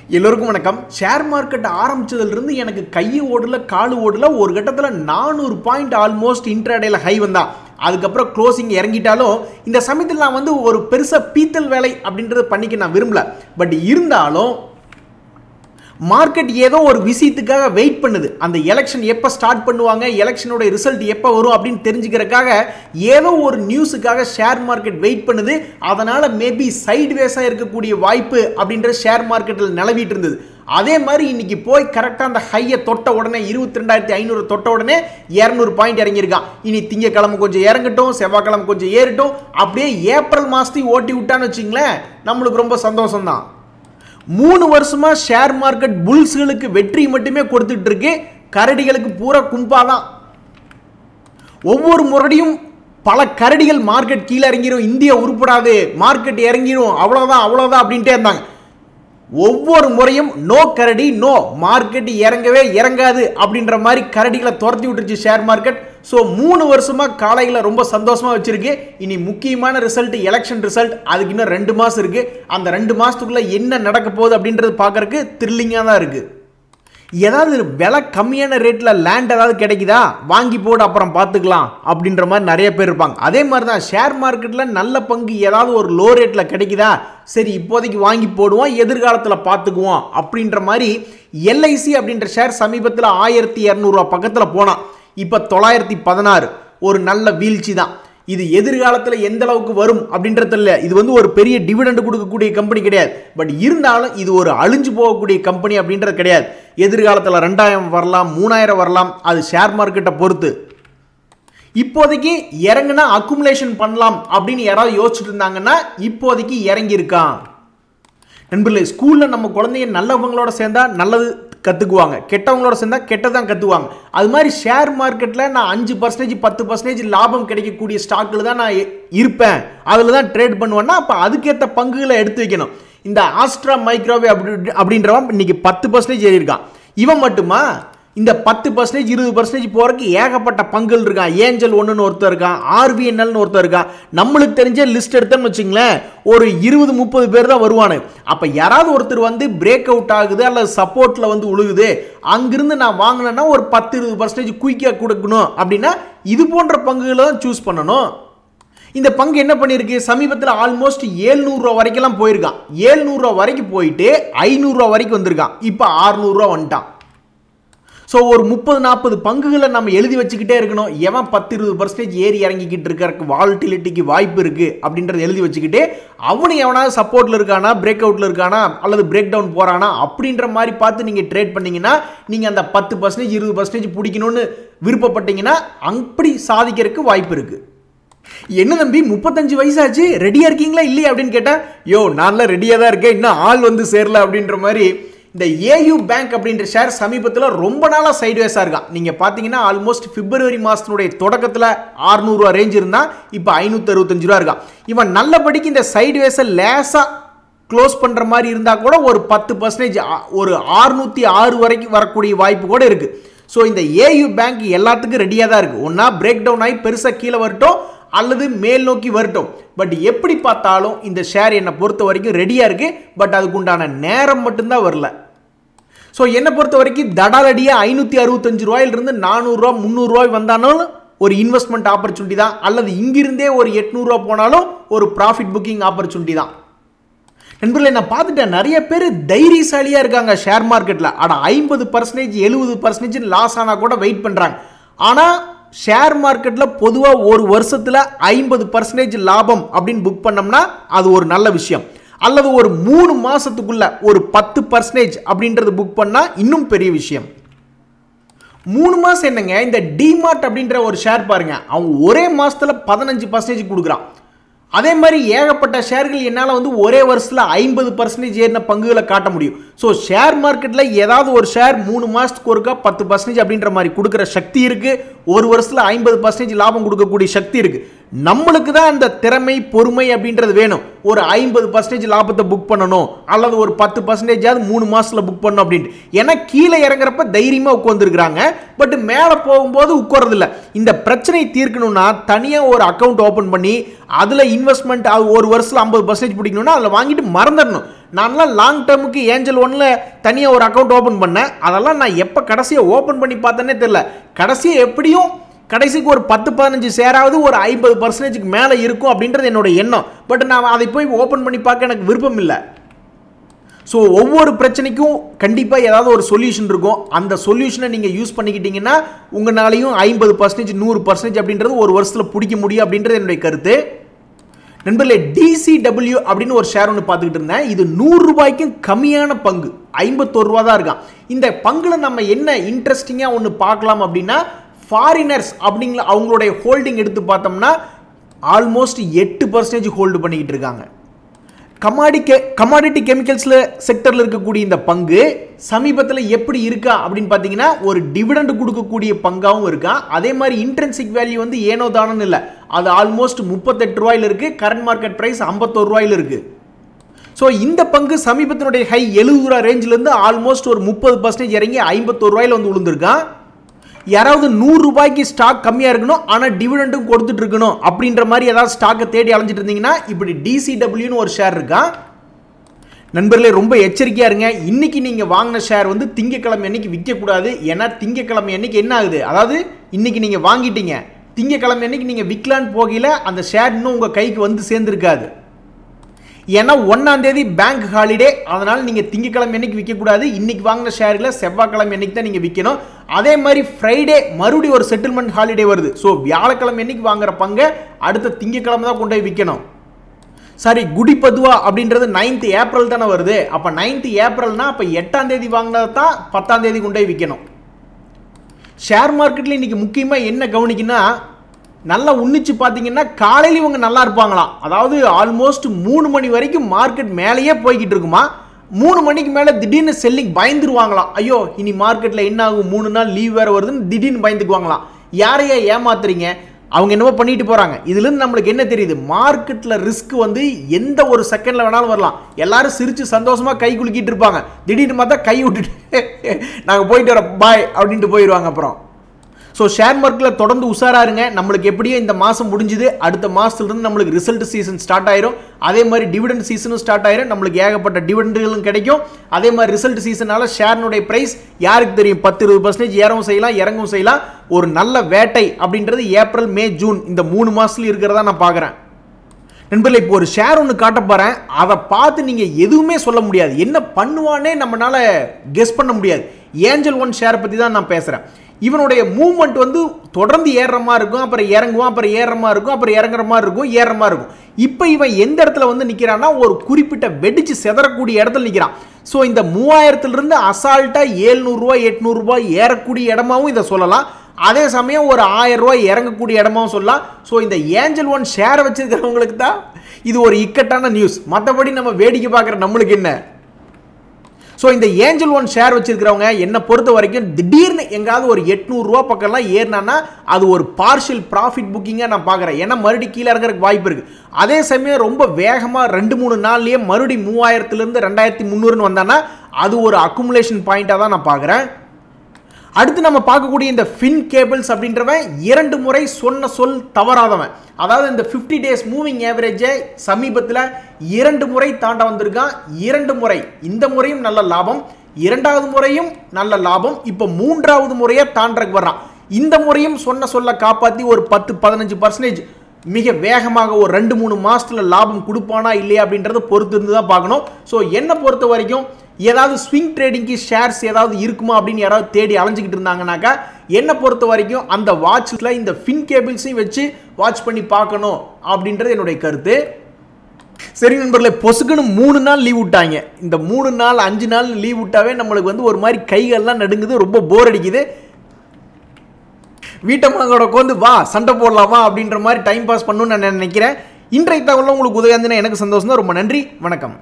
எல்லோருக்கும் வணக்கம். Share market ஆரம்பிச்சதுலேருந்து எனக்கு கையை ஓடல காலு ஓடல. ஒரு கட்டத்தில் 400 பாயிண்ட் ஆல்மோஸ்ட் இன்ட்ராடேல ஹை வந்தா. அதுக்கப்புறம் க்ளோசிங் இறங்கிட்டாலும் இந்த சமயத்தில் நான் ஒரு பெருசாக பீத்தல் வேலை அப்படின்றது பண்ணிக்க நான் விரும்பல. பட் இருந்தாலும் மார்க்கெட் ஏதோ ஒரு விஷயத்துக்காக வெயிட் பண்ணுது. அந்த எலெக்ஷன் எப்போ ஸ்டார்ட் பண்ணுவாங்க, எலெக்ஷனோட ரிசல்ட் எப்போ வரும் அப்படின்னு தெரிஞ்சுக்கிறதுக்காக ஏதோ ஒரு நியூஸுக்காக ஷேர் மார்க்கெட் வெயிட் பண்ணுது. அதனால் மேபி சைட்வேஸாக இருக்கக்கூடிய வாய்ப்பு அப்படின்ற ஷேர் மார்க்கெட்டில் நிலவிட்டு இருந்தது. அதே மாதிரி இன்னைக்கு போய் கரெக்டாக அந்த ஹையை தொட்ட உடனே 22,500 தொட்ட உடனே 200 பாயிண்ட் இறங்கியிருக்கான். இனி திங்கக்கிழமை கொஞ்சம் இறங்கட்டும், செவ்வாய்க்கிழமை கொஞ்சம் ஏறட்டும், அப்படியே ஏப்ரல் மாதத்தையும் ஓட்டி விட்டான்னு வச்சிங்களேன், நம்மளுக்கு ரொம்ப சந்தோஷம் தான். 3 வருஷமா ஷேர் மார்க்கெட் புல்ஸ்களுக்கு வெற்றி மட்டுமே கொடுத்துட்டு இருக்கு. கரடிகளுக்கு பூரா கும்பாதான். ஒவ்வொரு முறையும் பல கரடிகள் மார்க்கெட் கீழே இறங்கிடும், இந்தியா உருப்படாது, மார்க்கெட் இறங்கிடும், அவ்வளோதான் அவ்வளோதான் அப்படின்ட்டே இருந்தாங்க. ஒவ்வொரு முறையும் நோ கரடி நோ, மார்க்கெட் இறங்கவே இறங்காது அப்படின்ற மாதிரி கரடிகளை துரத்தி விட்டுருச்சு ஷேர் மார்க்கெட். ஸோ 3 வருஷமா காலைகளை ரொம்ப சந்தோஷமா வச்சிருக்கு. இனி முக்கியமான ரிசல்ட் எலெக்ஷன் ரிசல்ட், அதுக்கு இன்னும் 2 மாசம் இருக்கு. அந்த 2 மாசத்துக்குள்ள என்ன நடக்க போகுது அப்படின்றது பார்க்கறதுக்கு த்ரில்லிங்காக தான் இருக்கு. ஏதாவது விலை கம்மியான ரேட்டில் லேண்ட் ஏதாவது கிடைக்குதா, வாங்கி போடு அப்புறம் பார்த்துக்கலாம் அப்படின்ற மாதிரி நிறைய பேர் இருப்பாங்க. அதே மாதிரி தான் ஷேர் மார்க்கெட்டில் நல்ல பங்கு ஏதாவது ஒரு லோ ரேட்டில் கிடைக்குதா, சரி இப்போதைக்கு வாங்கி போடுவோம், எதிர்காலத்தில் பார்த்துக்குவோம் அப்படின்ற மாதிரி எல்ஐசி அப்படின்ற ஷேர் சமீபத்தில் 1200 பக்கத்தில் போனான். இப்போ 916, ஒரு நல்ல வீழ்ச்சி தான். இது எதிர்காலத்தில் எந்த அளவுக்கு வரும் அப்படின்றது இல்லை. இது ஒரு பெரிய டிவிடெண்ட் கொடுக்கக்கூடிய கம்பெனி கிடையாது. பட் இருந்தாலும் இது ஒரு அழிஞ்சு போகக்கூடிய கம்பெனி அப்படின்றது கிடையாது. எதிர்காலத்தில் 2000 வரலாம், 3000 வரலாம், அது ஷேர் மார்க்கெட்டை பொறுத்து. இப்போதைக்கு இறங்குனா அக்குமுலேஷன் பண்ணலாம் அப்படின்னு யாராவது யோசிச்சுட்டு இருந்தாங்கன்னா இப்போதைக்கு இறங்கியிருக்கான். நண்பர்களே, ஸ்கூலில் நம்ம குழந்தைங்க நல்லவங்களோட சேர்ந்தா நல்லது கற்றுக்குவாங்க, கெட்டவங்களோட சேர்ந்தா கெட்டதான் கற்றுக்குவாங்க. அது மாதிரி ஷேர் மார்க்கெட்டில் நான் 5% 10% லாபம் கிடைக்கக்கூடிய ஸ்டாக்கில் தான் நான் இருப்பேன், அதில் தான் ட்ரேட் பண்ணுவேன்னா அப்போ அதுக்கேற்ற பங்குகளை எடுத்து வைக்கணும். இந்த ஆஸ்ட்ரா மைக்ரோவேவ் அப்படின்றவன் இன்னைக்கு 10% ஏறி இருக்கான். இவன் மட்டுமா இந்த 10% 20% போறதுக்கு ஏகப்பட்ட பங்குகள் இருக்கான். ஏஞ்சல் ஒன்றுன்னு ஒருத்தர் இருக்கான், ஆர்விஎன்எல்னு ஒருத்தர் இருக்கான். நம்மளுக்கு தெரிஞ்ச லிஸ்ட் எடுத்தோன்னு வச்சுங்களேன், ஒரு 20-30 பேர் தான் வருவானு. அப்போ யாராவது ஒருத்தர் பிரேக் அவுட் ஆகுது அல்லது சப்போர்ட்டில் உழுகுது, அங்கிருந்து நான் வாங்கினேன்னா ஒரு 10-20% குயிக்காக கொடுக்கணும் அப்படின்னா இது போன்ற பங்குகளை தான் சூஸ் பண்ணணும். இந்த பங்கு என்ன பண்ணியிருக்கு, சமீபத்தில் ஆல்மோஸ்ட் 700 ரூபா வரைக்கும் போயிருக்கான். 700 ரூபா வரைக்கும் போயிட்டு 500 ரூபா வரைக்கும் வந்திருக்கான். இப்போ 600 ரூபா வந்துட்டான். ஸோ ஒரு 30-40 பங்குகளை நம்ம எழுதி வச்சுக்கிட்டே இருக்கணும். எவன் 10-20% ஏறி இறங்கிக்கிட்டு இருக்கிறக்கு வால்டிலிட்டிக்கு வாய்ப்பு இருக்குது அப்படின்றத எழுதி வச்சுக்கிட்டு அவனு எவனாவது சப்போர்ட்டில் இருக்கானா, பிரேக் அவுட்டில் இருக்கானா அல்லது பிரேக் டவுன் போகிறானா அப்படின்ற மாதிரி பார்த்து நீங்கள் ட்ரேட் பண்ணிங்கன்னா நீங்கள் அந்த 10% 20% பிடிக்கணும்னு விருப்பப்பட்டீங்கன்னா அப்படி சாதிக்கிறதுக்கு வாய்ப்பு இருக்குது. என்ன தம்பி 35 வயசாச்சு, ரெடியாக இருக்கீங்களா இல்லையா அப்படின்னு கேட்டால், யோ நான்லாம் ரெடியாக தான் இருக்கேன், இன்னும் ஆள் சேரல அப்படின்ற மாதிரி. இந்த ஏயு பேங்க் அப்படின்ற ஷேர் சமீபத்தில் ரொம்ப நாளாக சைட்வேஸாக இருக்கான். நீங்கள் பார்த்தீங்கன்னா ஆல்மோஸ்ட் பிப்ரவரி மாதத்தினுடைய தொடக்கத்தில் 600 ரூபா ரேஞ்ச் இருந்தால் இப்போ 565 ரூபா இருக்கான். இவன் நல்லபடிக்கு இந்த சைட்வேஸை லேசாக க்ளோஸ் பண்ணுற மாதிரி இருந்தால் கூட ஒரு 10% ஒரு 606 வரைக்கும் வரக்கூடிய வாய்ப்பு கூட இருக்குது. ஸோ இந்த ஏயு பேங்க் எல்லாத்துக்கும் ரெடியாக தான் இருக்குது. ஒன்றா பிரேக் டவுன் ஆகி பெருசாக கீழே வரட்டும் அல்லது மேல் நோக்கி வரட்டும். பட் எப்படி பார்த்தாலும் இந்த ஷேர் என்னை பொறுத்த வரைக்கும் ரெடியாக இருக்குது. பட் அதுக்கு உண்டான நேரம் மட்டும்தான் வரல. ஸோ என்னை பொறுத்த வரைக்கும் தடாலடியாக 565 ரூபாயிலிருந்து 400 ரூபா 300 ரூபாய் வந்தாலும் ஒரு இன்வெஸ்ட்மெண்ட் ஆப்பர்ச்சுனிட்டி தான், அல்லது இங்கிருந்தே ஒரு 800 ரூபா போனாலும் ஒரு ப்ராஃபிட் புக்கிங் ஆப்பர்ச்சுனிட்டி தான். நண்பர்களே, நான் பார்த்துட்டேன் நிறைய பேர் தைரியசாலியாக இருக்காங்க ஷேர் மார்க்கெட்டில். ஆனால் 50% 70% லாஸ் ஆனால் கூட வெயிட் பண்ணுறாங்க. ஆனால் ஷேர் மார்க்கெட்டில் பொதுவாக ஒரு வருஷத்தில் 50% லாபம் அப்படின்னு புக் பண்ணோம்னா அது ஒரு நல்ல விஷயம். அல்லது ஒரு 3 மாதத்துக்குள்ள ஒரு 10% அப்படின்றது புக் பண்ணால் இன்னும் பெரிய விஷயம். 3 மாதம் என்னங்க, இந்த டிமார்ட் அப்படின்ற ஒரு ஷேர் பாருங்க, அவன் ஒரே மாதத்தில் 15% கொடுக்குறான். அதே மாதிரி ஏகப்பட்ட ஷேர்கள் என்னால் ஒரே வருஷத்தில் 50% ஏறின பங்குகளை காட்ட முடியும். ஸோ ஷேர் மார்க்கெட்டில் ஏதாவது ஒரு ஷேர் 3 மாதத்துக்கு ஒருக்கா 10% அப்படின்ற மாதிரி கொடுக்குற சக்தி இருக்குது. ஒரு வருஷத்தில் 50% லாபம் கொடுக்கக்கூடிய சக்தி இருக்குது. நம்மளுக்கு தான் அந்த திறமை பொறுமை அப்படின்றது வேணும். ஒரு 50% லாபத்தை புக் பண்ணணும் அல்லது ஒரு 10% 3 மாசத்துல புக் பண்ணணும் அப்படின்ட்டு. ஏன்னா கீழே இறங்குறப்ப தைரியமா உட்கார்ந்துருக்காங்க, பட் மேலே போகும்போது உட்கார்றது இல்லை. இந்த பிரச்சனை தீர்க்கணும்னா தனியாக ஒரு அக்கௌண்ட் ஓப்பன் பண்ணி அதில் இன்வெஸ்ட்மெண்ட் ஒரு வருஷத்தில் 50% பிடிக்கணும்னா அதில் வாங்கிட்டு மறந்துடணும். நான்லாம் லாங் டேர்முக்கு ஏஞ்சல் ஒன்ல தனியாக ஒரு அக்கௌண்ட் ஓப்பன் பண்ணேன். அதெல்லாம் நான் எப்போ கடைசியாக ஓப்பன் பண்ணி பார்த்தேன்னே தெரியல. கடைசியாக எப்படியும் கடைசிக்கு ஒரு 10-15 ஷேராவது ஒரு 50% மேலே இருக்கும் அப்படின்றது என்னோட எண்ணம். பட் நான் அதை போய் ஓப்பன் பண்ணி பார்க்க எனக்கு விருப்பம் இல்லை. ஸோ ஒவ்வொரு பிரச்சனைக்கும் கண்டிப்பாக ஏதாவது ஒரு சொல்யூஷன் இருக்கும். அந்த சொல்யூஷனை நீங்கள் யூஸ் பண்ணிக்கிட்டீங்கன்னா உங்களாலையும் 50%, 100% அப்படின்றது ஒரு வருஷத்தில் பிடிக்க முடியும் அப்படின்றது என்னுடைய கருத்து. நண்பர்களே, DCW அப்படின்னு ஒரு ஷேர் ஒன்று பார்த்துக்கிட்டு இருந்தேன். இது 100 ரூபாய்க்கும் கம்மியான பங்கு, 51 ரூபா தான் இருக்கான். இந்த பங்கில் நம்ம என்ன இன்ட்ரெஸ்டிங்காக ஒன்று பார்க்கலாம் அப்படின்னா, ஃபாரினர்ஸ் அப்படிங்கிற அவங்களுடைய ஹோல்டிங் எடுத்து பார்த்தோம்னா ஆல்மோஸ்ட் 8% ஹோல்டு பண்ணிக்கிட்டு இருக்காங்க. கமாடிட்டி கெமிக்கல்ஸில் செக்டரில் இருக்கக்கூடிய இந்த பங்கு சமீபத்தில் எப்படி இருக்கா அப்படின்னு பார்த்தீங்கன்னா, ஒரு டிவிடெண்ட் கொடுக்கக்கூடிய பங்காகவும் இருக்கா. அதே மாதிரி இன்ட்ரென்சிக் வேல்யூ வந்து ஏனோ தானோன்னு இல்லை, அது ஆல்மோஸ்ட் 38 ரூபாயில் இருக்குது. கரண்ட் மார்க்கெட் ப்ரைஸ் 51 ரூபாயில் இருக்குது. ஸோ இந்த பங்கு சமீபத்தினுடைய ஹை 70 ரூபா ரேஞ்சிலேருந்து ஆல்மோஸ்ட் ஒரு 30% இறங்கி 51 ரூபாயில் வந்து விழுந்திருக்கான். யாராவது 100 ரூபாய்க்கு ஸ்டாக் கம்மியாக இருக்கணும் ஆனால் டிவிடெண்டும் கொடுத்துட்டு இருக்கணும் அப்படின்ற மாதிரி ஏதாவது ஸ்டாக்கை தேடி அலைஞ்சிட்டு இருந்தீங்கன்னா இப்படி DCWன்னு ஒரு ஷேர் இருக்கா. நண்பர்களே, ரொம்ப எச்சரிக்கையாக இருங்க. இன்னைக்கு நீங்கள் வாங்கின ஷேர் வந்து திங்கக்கிழமை அன்னைக்கு விற்கக்கூடாது. ஏன்னா திங்கக்கிழமை அன்னைக்கு என்ன ஆகுது, அதாவது இன்னைக்கு நீங்கள் வாங்கிட்டீங்க, திங்கக்கிழமை அன்னைக்கு நீங்கள் விற்கலான்னு போகையில் அந்த ஷேர் இன்னும் உங்கள் கைக்கு வந்து சேர்ந்துருக்காது. ஏன்னா 1ஆம் தேதி பேங்க் ஹாலிடே, அதனால் நீங்கள் திங்கக்கிழமை அன்னைக்கு விற்கக்கூடாது. இன்னைக்கு வாங்கின ஷேர்களை செவ்வாய்க்கிழமை அன்னைக்கு தான் நீங்கள் விற்கணும். அதே மாதிரி ஃப்ரைடே மறுபடியும் ஒரு செட்டில்மெண்ட் ஹாலிடே வருது. ஸோ வியாழக்கிழமை அன்னைக்கு வாங்குற பங்கை அடுத்த திங்கக்கிழமை தான் கொண்டு போய் விற்கணும். சாரி, குடி பதுவா அப்படின்றது 9th ஏப்ரல் தானே வருது. அப்போ 9th ஏப்ரல்னா அப்போ 8ஆம் தேதி வாங்கினது தான் 10ஆம் தேதி கொண்டு போய் விற்கணும். ஷேர் மார்க்கெட்டில் இன்னைக்கு முக்கியமாக என்ன கவனிக்குன்னா, நல்லா உன்னிச்சு பார்த்தீங்கன்னா காலையில் இவங்க நல்லா இருப்பாங்களாம். அதாவது ஆல்மோஸ்ட் 3 மணி வரைக்கும் மார்க்கெட் மேலேயே போய்கிட்டு இருக்குமா. 3 மணிக்கு மேலே திடீர்னு செல்லிங் பயந்துருவாங்களாம். ஐயோ இனி மார்க்கெட்டில் என்ன ஆகும், 3 நாள் லீவ் வேறு வருதுன்னு திடீர்னு பயந்துக்குவாங்களாம். யாரையா ஏமாத்துறீங்க, அவங்க என்னவோ பண்ணிட்டு போகிறாங்க. இதுலேருந்து நம்மளுக்கு என்ன தெரியுது, மார்க்கெட்டில் ரிஸ்க் வந்து எந்த ஒரு செகண்டில் வேணாலும் வரலாம். எல்லாரும் சிரித்து சந்தோஷமாக கை குலுக்கிட்டு இருப்பாங்க. திடீர்னு பார்த்தா கை விட்டுட்டு நாங்கள் போயிட்டு வரோம் பாய் அப்படின்ட்டு போயிடுவாங்க. அப்புறம் ஸோ ஷேர் மார்க்கெட்டில் தொடர்ந்து உஷாராக இருங்க. நம்மளுக்கு எப்படியோ இந்த மாதம் முடிஞ்சுது, அடுத்த மாதத்துலேருந்து நம்மளுக்கு ரிசல்ட் சீசன் ஸ்டார்ட் ஆயிரும். அதே மாதிரி டிவிடெண்ட் சீசனும் ஸ்டார்ட் ஆயிரும். நம்மளுக்கு ஏகப்பட்ட டிவிடெண்டுகளும் கிடைக்கும். அதே மாதிரி ரிசல்ட் சீசனால ஷேர்னுடைய ப்ரைஸ் யாருக்கு தெரியும், 10-20% ஏறவும் செய்யலாம், இறங்கவும் செய்யலாம். ஒரு நல்ல வேட்டை அப்படின்றது ஏப்ரல், மே, ஜூன் இந்த 3 மாதத்துலையும் இருக்கிறதா நான் பார்க்குறேன். நண்பர்களே, இப்போ ஒரு ஷேர் ஒன்று காட்ட போகிறேன். அதை பார்த்து நீங்கள் எதுவுமே சொல்ல முடியாது, என்ன பண்ணுவானே நம்மளால கெஸ் பண்ண முடியாது. ஏஞ்சல் ஒன் ஷேரை பற்றி தான் நான் பேசுகிறேன். இவனுடைய மூவ்மெண்ட் வந்து தொடர்ந்து ஏறுற மாதிரி இருக்கும், அப்புறம் இறங்குவான், அப்புறம் ஏறுற மாதிரி இருக்கும், அப்புறம் இறங்குற மாதிரி இருக்கும், ஏறுற மாதிரி இருக்கும். இப்போ இவன் எந்த இடத்துல வந்து நிற்கிறான்னா, ஒரு குறிப்பிட்ட வெடிச்சு செதறக்கூடிய இடத்துல நிற்கிறான். ஸோ இந்த 3000லிருந்து அசால்ட்டாக 700 ரூபாய் 800 ரூபாய் ஏறக்கூடிய இடமாவும் இதை சொல்லலாம். அதே சமயம் ஒரு 1000 ரூபாய் இறங்கக்கூடிய இடமாவும் சொல்லலாம். ஸோ இந்த ஏஞ்சல் ஒன் ஷேரை வச்சிருக்கிறவங்களுக்கு தான் இது ஒரு இக்கட்டான நியூஸ். மற்றபடி நம்ம வேடிக்கை பார்க்குற நம்மளுக்கு என்ன. ஸோ இந்த ஏஞ்சல் ஒன் ஷேர் வச்சிருக்கிறவங்க என்னை பொறுத்த வரைக்கும் திடீர்னு எங்காவது ஒரு 800 ரூபா பக்கம்லாம் ஏறினா அது ஒரு பார்ஷியல் ப்ராஃபிட் புக்கிங்காக நான் பார்க்குறேன். ஏன்னா மறுபடியும் கீழே இறங்குறதுக்கு வாய்ப்பு இருக்குது. அதே சமயம் ரொம்ப வேகமாக 2-3 நாள்லேயே மறுபடியும் 3000லேருந்து 2300ன்னு வந்தானா அது ஒரு அக்குமுலேஷன் பாயிண்ட்டாக தான் நான் பார்க்குறேன். அடுத்து நம்ம பார்க்கக்கூடிய இந்த ஃபின் கேபிள்ஸ் அப்படின்றவன் 2 முறை சொன்ன சொல் தவறாதவன். அதாவது இந்த 50 days மூவிங் ஆவரேஜை சமீபத்தில் 2 முறை தாண்ட வந்திருக்கான். 2 முறை, இந்த முறையும் நல்ல லாபம், 2வது முறையும் நல்ல லாபம், இப்போ 3வது முறையை தாண்டறக்கு வர்றான். இந்த முறையும் சொன்ன சொல்ல காப்பாற்றி ஒரு 10-15% மிக வேகமாக ஒரு 2-3 மாதத்தில் லாபம் கொடுப்பானா இல்லையா அப்படின்றத பொறுத்து இருந்து தான் பார்க்கணும். ஸோ என்னை பொறுத்த வரைக்கும் ஏதாவது ஸ்விங் ட்ரேடிங்க்கு ஷேர்ஸ் ஏதாவது இருக்குமா அப்படின்னு யாராவது தேடி அலைஞ்சிக்கிட்டு இருந்தாங்கனாக்கா என்னை பொறுத்த வரைக்கும் அந்த வாட்சில் இந்த ஃபின் கேபிள்ஸையும் வச்சு வாட்ச் பண்ணி பார்க்கணும் அப்படின்றது என்னுடைய கருத்து. சரி நண்பர்களே, பொசுக்குன்னு 3 நாள் லீவ் விட்டாங்க. இந்த 3 நாள் 5 நாள் லீவ் விட்டாவே நம்மளுக்கு வந்து ஒரு மாதிரி கைகள்லாம் நடுங்குது, ரொம்ப போர் அடிக்குது. வீட்டம்மாவோட உட்காந்து வா சண்டை போடலாமா அப்படின்ற மாதிரி டைம் பாஸ் பண்ணணும்னு நான் நினைக்கிறேன். இன்றைய தகவல் உங்களுக்கு உதவியாந்துன்னா எனக்கு சந்தோஷம் தான். ரொம்ப நன்றி, வணக்கம்.